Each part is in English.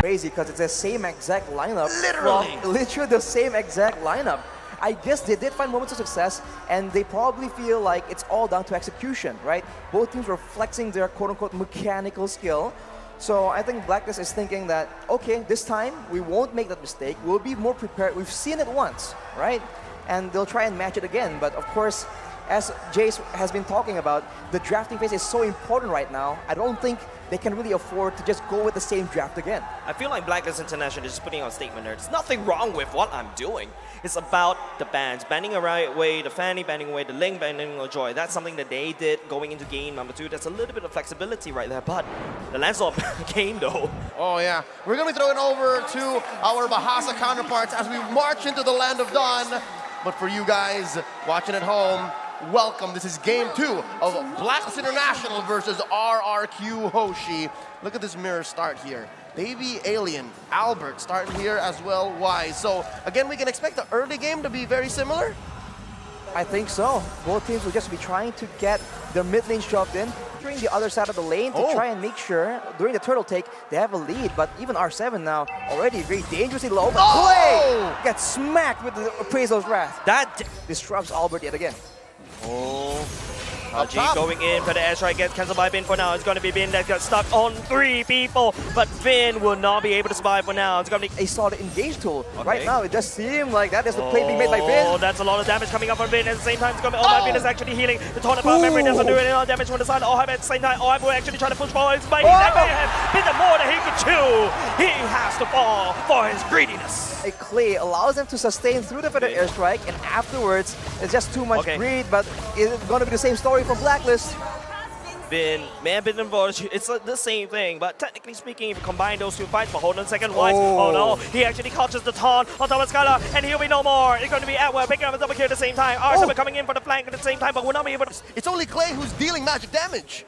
crazy because it's the same exact lineup. Literally. Literally the same exact lineup. I guess they did find moments of success, and they probably feel like it's all down to execution, right? Both teams were flexing their quote-unquote mechanical skill. So I think BlackList is thinking that, okay, this time we won't make that mistake. We'll be more prepared. We've seen it once, right? And they'll try and match it again. But of course, as Jace has been talking about, the drafting phase is so important right now. I don't think they can really afford to just go with the same draft again. I feel like BlackList International is just putting out a statement there. There's nothing wrong with what I'm doing. It's about the bans, banning away the Fanny, banning away the Ling, banning away Joy. That's something that they did going into game number 2. There's a little bit of flexibility right there, but the Lancelot game though. Oh yeah, we're gonna be throwing over to our Bahasa counterparts as we march into the land of dawn. But for you guys watching at home, welcome. This is game 2 of BlackList International versus RRQ Hoshi. Look at this mirror start here. Baby Alien, Albert starting here as well. Why? So again, we can expect the early game to be very similar? I think so. Both teams will just be trying to get their mid lane shoved in, during the other side of the lane to try and make sure during the turtle take they have a lead. But even R7 now already very dangerously low. But Clay gets smacked with the Appraisal's Wrath. That disrupts Albert yet again. Haji going in for the airstrike, gets cancelled by Bin for now. It's going to be Bin that got stuck on 3 people, but Bin will not be able to survive for now. It's going to be a solid engage tool. Right now, it does seem like that is the play being made by Bin. Oh, that's a lot of damage coming up from Bin. At the same time, it's going to be, Bin is actually healing. The Tornado Power Memory doesn't do any damage from the side. At the same time, will actually try to push forward. But he's not going to have Bin more than he could chew. He has to fall for his greediness. A Clay allows them to sustain through the feather airstrike, and afterwards, it's just too much greed, but it's going to be the same story for BlackList. Bin may have been involved. It's the same thing, but technically speaking, if you combine those 2 fights, but hold on a second, Wise. Oh no, he actually catches the taunt on top of Skylar, and he'll be no more. It's going to be Atwell picking up a double kill at the same time. R7 coming in for the flank at the same time, but will not be able to. It's only Clay who's dealing magic damage.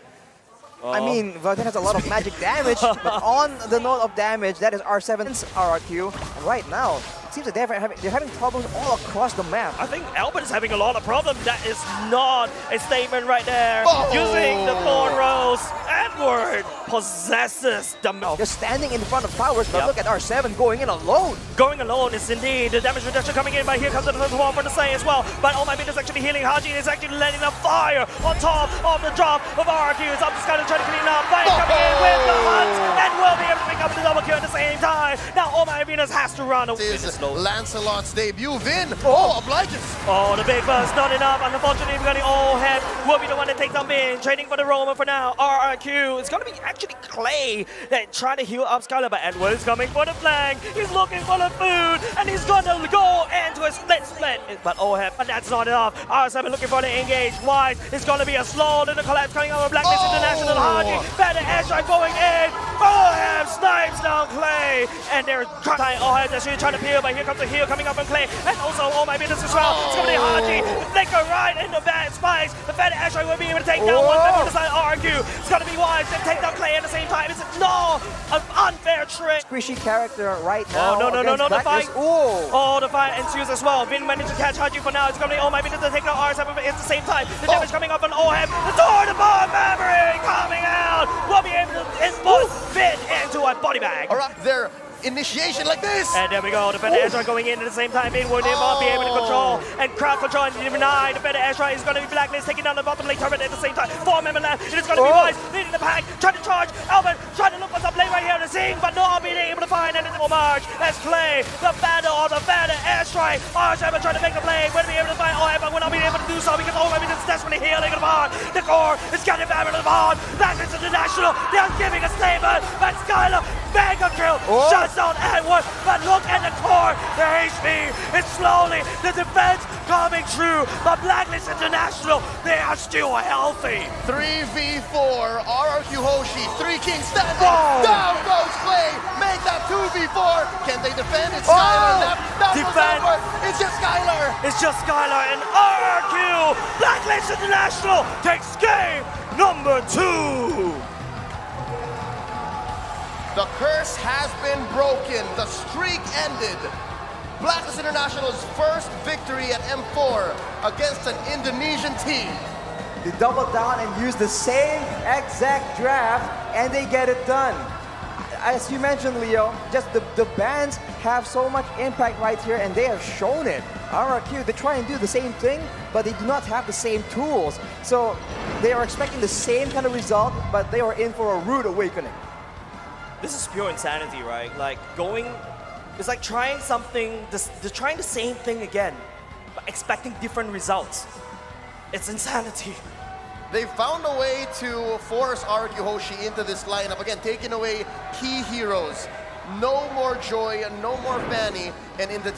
I mean, Valden has a lot of magic damage, but on the note of damage, that is R7's RRQ. And right now, it seems that they're having problems all across the map. I think Albert is having a lot of problems. That is not a statement right there. Using the Thorn Rose, Edward possesses the map. Just standing in front of towers, but look at R7 going in alone. Going alone is indeed the damage reduction coming in, but here comes the wall for the Sai as well. But oh my goodness, actually healing. Haji is actually letting a fire on top of the drop of RRQ. It's up to Skyler trying to clean up. But coming in with the hunt and will be able to pick up the double kill at the same time. Now oh my Venus has to run away. Lancelot's debut. Vin! Obliges! Oh, the big burst, not enough. Unfortunately, we're going to head will be the one that takes them in. Trading for the Roman for now. RRQ. It's going to be actually Clay that trying to heal up Skylar, but Edward's coming for the flank. He's looking for the food, and he's going to go into a split. But but that's not enough. R7 looking for the engage. Wise. It's going to be a slow little collapse coming out of BlackList International. Haji. Better airstrike going in. Oheb snipes down Clay, and they're trying. They're trying to peel, but here comes the heal coming up from Clay, and also oh my goodness as well. It's going to be Haji. Flicker right in the bad spikes. The Fed Ashtray will be able to take down one member on the side. RRQ. It's going to be Wise and take down Clay at the same time. It's an unfair trick. Squishy character right now. No, the fight. Oh, the fight ensues as well. Vin managed to catch Haji for now. It's going to be oh my goodness to take down R7 at the same time. The damage coming up on Oheb. The Tornado Power Memory coming out. We'll be able to input Vin into a body bag. All right, there. Initiation like this. And there we go. The Fed Airstrike going in at the same time. It will not be able to control and crowd control and deny. The Fed Airstrike is going to be BlackList taking down the bottom lane turret at the same time. 4 member left. It is going to be Wise leading the pack. Trying to charge. Albert trying to look for some play right here to sing, but not being able to find anything. March. Let's play the battle of the Fed Airstrike. R7 trying to make the play. We're going to be able to find but we're not being able to do so because is desperately healing the bond. The core is getting back into the bond. BlackList International. They're giving a statement. But Skylar mega kill. Shuts down Edward, but look at the core, the HP is slowly, the defense coming true, but BlackList International, they are still healthy. 3v4, RRQ Hoshi, 3 Kings standing, down goes Clay, make that 2v4, can they defend? It's Skylar left, defend. It's just Skylar. It's just Skylar and RRQ, BlackList International takes game number 2. The curse has been broken. The streak ended. BlackList International's first victory at M4 against an Indonesian team. They double down and use the same exact draft, and they get it done. as you mentioned, Leo, just the bands have so much impact right here, and they have shown it. RRQ, they try and do the same thing, but they do not have the same tools. So they are expecting the same kind of result, but they are in for a rude awakening. This is pure insanity, right? Like it's like trying something, they're trying the same thing again, but expecting different results. It's insanity. They found a way to force RRQ Hoshi into this lineup. Again, taking away key heroes. No more Joy, no more Fanny. And in the